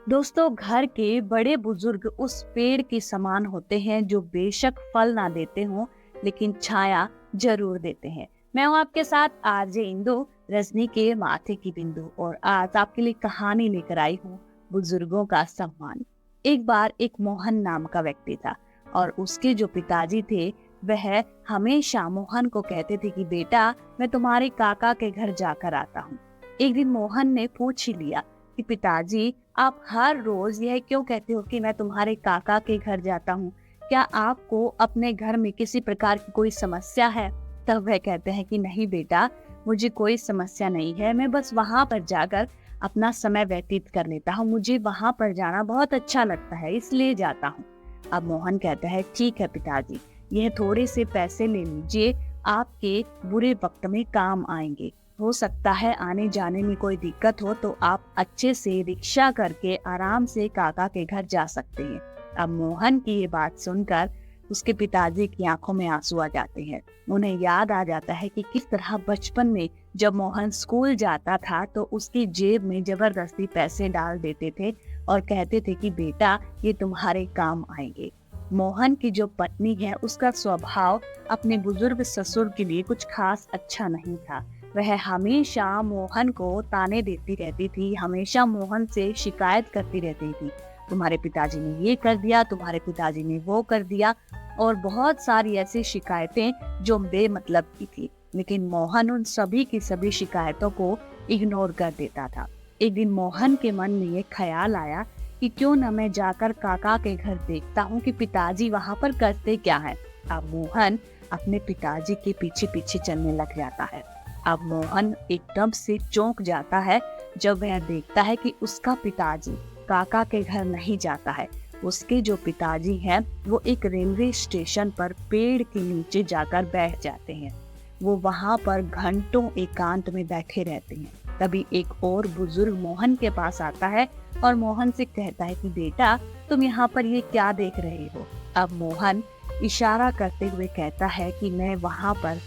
दोस्तों, घर के बड़े बुजुर्ग उस पेड़ के समान होते हैं जो बेशक फल ना देते हों, लेकिन छाया जरूर देते हैं। मैं हूं आपके साथ आरजे इंदु, रजनी के माथे की बिंदु, और आज आपके लिए कहानी लेकर आई हूँ, बुजुर्गों का सम्मान। एक बार एक मोहन नाम का व्यक्ति था, और उसके जो पिताजी थे वह हमेशा मोहन को कहते थे कि बेटा, मैं तुम्हारे काका के घर जाकर आता हूँ। एक दिन मोहन ने पूछ ही लिया कि पिताजी, आप हर रोज यह क्यों कहते हो कि मैं तुम्हारे काका के घर जाता हूँ? क्या आपको अपने घर में किसी प्रकार की कोई समस्या है? तब वह कहते हैं कि नहीं बेटा, मुझे कोई समस्या नहीं है, मैं बस वहां पर जाकर अपना समय व्यतीत कर लेता हूँ, मुझे वहां पर जाना बहुत अच्छा लगता है, इसलिए जाता हूँ। अब मोहन कहता है, ठीक है पिताजी, यह थोड़े से पैसे ले लीजिए, आपके बुरे वक्त में काम आएंगे। हो सकता है आने जाने में कोई दिक्कत हो तो आप अच्छे से रिक्शा करके आराम से काका के घर जा सकते हैं। अब मोहन की ये बात सुनकर उसके पिताजी की आंखों में आंसू आ जाते हैं। उन्हें याद आ जाता है कि किस तरह बचपन में जब मोहन स्कूल जाता था तो उसकी जेब में जबरदस्ती पैसे डाल देते थे और कहते थे कि बेटा, ये तुम्हारे काम आएंगे। मोहन की जो पत्नी है, उसका स्वभाव अपने बुजुर्ग ससुर के लिए कुछ खास अच्छा नहीं था। वह हमेशा मोहन को ताने देती रहती थी, हमेशा मोहन से शिकायत करती रहती थी, तुम्हारे पिताजी ने ये कर दिया, तुम्हारे पिताजी ने वो कर दिया, और बहुत सारी ऐसी शिकायतें जो बेमतलब की थी। लेकिन मोहन उन सभी की सभी शिकायतों को इग्नोर कर देता था। एक दिन मोहन के मन में ये ख्याल आया कि क्यों न मैं जाकर काका के घर देखता हूँ कि पिताजी वहाँ पर करते क्या है। अब मोहन अपने पिताजी के पीछे पीछे चलने लग जाता है। अब मोहन एकदम से चौंक जाता है जब वह देखता है कि उसका पिताजी काका के घर नहीं जाता है। उसके जो पिताजी हैं वो एक रेलवे स्टेशन पर पेड़ के नीचे जाकर बैठ जाते हैं। वो वहां पर घंटों एकांत में बैठे रहते हैं। तभी एक और बुजुर्ग मोहन के पास आता है और मोहन से कहता है कि बेटा, तुम यहाँ पर ये क्या देख रहे हो? अब मोहन इशारा करते हुए कहता है कि मैं वहां पर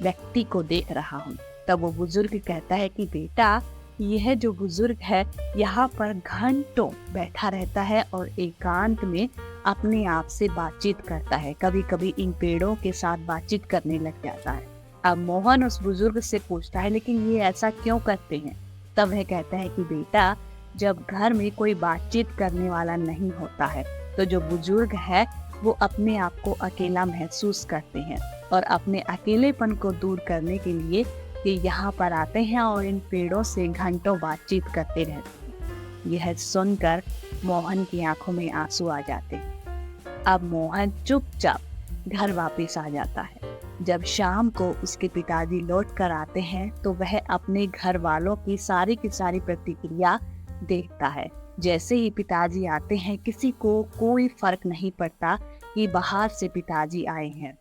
व्यक्ति को देख रहा हूँ। तब वो बुजुर्ग कहता है कि बेटा, यह जो बुजुर्ग है यहाँ पर घंटों बैठा रहता है और एकांत में अपने आप से बातचीत करता है, कभी कभी इन पेड़ों के साथ बातचीत करने लग जाता है। अब मोहन उस बुजुर्ग से पूछता है, लेकिन ये ऐसा क्यों करते हैं? तब वह कहता है कि बेटा, जब घर में कोई बातचीत करने वाला नहीं होता है तो जो बुजुर्ग है वो अपने आप को अकेला महसूस करते हैं, और अपने अकेलेपन को दूर करने के लिए ये यहाँ पर आते हैं और इन पेड़ों से घंटों बातचीत करते रहते हैं। यह सुनकर मोहन की आंखों में आंसू आ जाते हैं। अब मोहन चुपचाप घर वापस आ जाता है। जब शाम को उसके पिताजी लौट कर आते हैं तो वह अपने घर वालों की सारी प्रतिक्रिया देखता है। जैसे ही पिताजी आते हैं, किसी को कोई फर्क नहीं पड़ता कि बाहर से पिताजी आए हैं।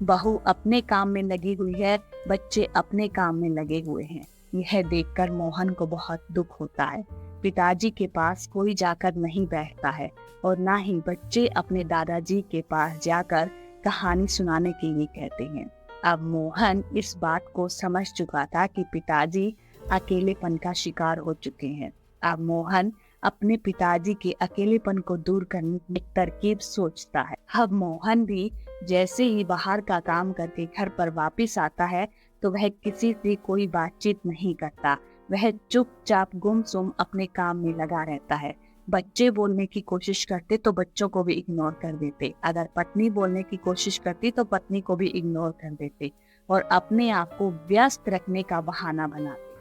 बहू अपने काम में लगी हुई है, बच्चे अपने काम में लगे हुए हैं। यह देखकर मोहन को बहुत दुख होता है। पिताजी के पास कोई जाकर नहीं बैठता है और ना ही बच्चे अपने दादाजी के पास जाकर कहानी सुनाने के लिए कहते हैं। अब मोहन इस बात को समझ चुका था कि पिताजी अकेलेपन का शिकार हो चुके हैं। अब मोहन अपने पिताजी के अकेलेपन को दूर करने की एक तरकीब सोचता है। अब मोहन भी जैसे ही बाहर का काम करके घर पर वापस आता है तो वह किसी से कोई बातचीत नहीं करता। वह चुपचाप गुमसुम अपने काम में लगा रहता है। बच्चे बोलने की कोशिश करते तो बच्चों को भी इग्नोर कर देते, अगर पत्नी बोलने की कोशिश करती तो पत्नी को भी इग्नोर कर देते और अपने आप को व्यस्त रखने का बहाना बनाते।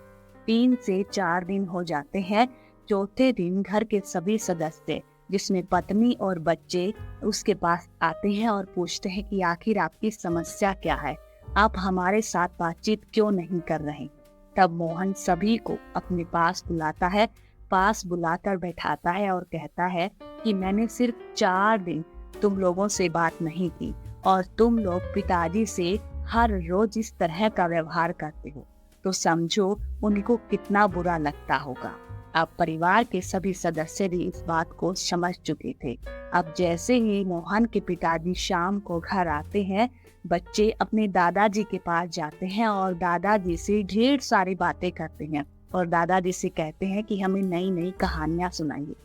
3 से 4 दिन हो जाते हैं। चौथे दिन घर के सभी सदस्य, जिसमें पत्नी और बच्चे, उसके पास आते हैं और पूछते हैं कि आखिर आपकी समस्या क्या है, आप हमारे साथ बातचीत क्यों नहीं कर रहे? तब मोहन सभी को अपने पास बुलाता है, पास बुलाकर बैठाता है और कहता है कि मैंने सिर्फ 4 दिन तुम लोगों से बात नहीं की और तुम लोग पिताजी से हर रोज इस तरह का व्यवहार करते हो, तो समझो उनको कितना बुरा लगता होगा। अब परिवार के सभी सदस्य भी इस बात को समझ चुके थे। अब जैसे ही मोहन के पिताजी शाम को घर आते हैं, बच्चे अपने दादाजी के पास जाते हैं और दादाजी से ढेर सारी बातें करते हैं। और दादाजी से कहते हैं कि हमें नई नई कहानियां सुनाइए।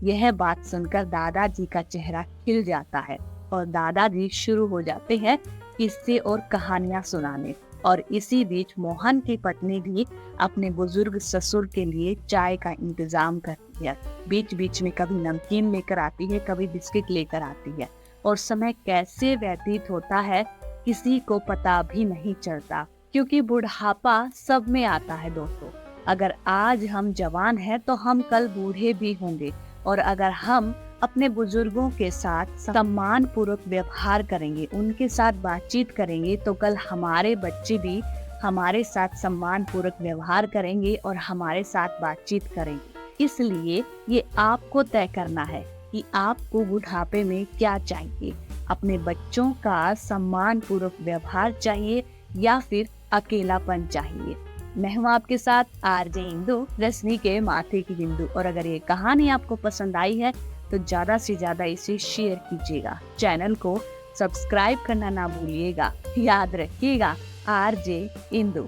यह बात सुनकर दादाजी का चेहरा खिल जाता है और दादाजी शुरू हो जाते हैं किस्से और कहानियां सुनाने। और इसी बीच मोहन की पत्नी भी अपने बुजुर्ग ससुर के लिए चाय का इंतजाम करती है। बीच बीच में कभी नमकीन लेकर आती है, कभी बिस्किट लेकर आती है, और समय कैसे व्यतीत होता है किसी को पता भी नहीं चलता, क्योंकि बुढ़ापा सब में आता है दोस्तों। अगर आज हम जवान हैं तो हम कल बूढ़े भी होंगे, और अगर हम अपने बुजुर्गों के साथ सम्मान पूर्वक व्यवहार करेंगे, उनके साथ बातचीत करेंगे, तो कल हमारे बच्चे भी हमारे साथ सम्मान पूर्वक व्यवहार करेंगे और हमारे साथ बातचीत करेंगे। इसलिए ये आपको तय करना है कि आपको बुढ़ापे में क्या चाहिए। अपने बच्चों का सम्मान पूर्वक व्यवहार चाहिए या फिर अकेलापन चाहिए। मैं हूँ आपके साथ आरजे इंदु, रश्मि के माथे की बिंदु। और अगर ये कहानी आपको पसंद आई है तो ज्यादा से ज्यादा इसे शेयर कीजिएगा। चैनल को सब्सक्राइब करना ना भूलिएगा। याद रखिएगा, आरजे इंदु।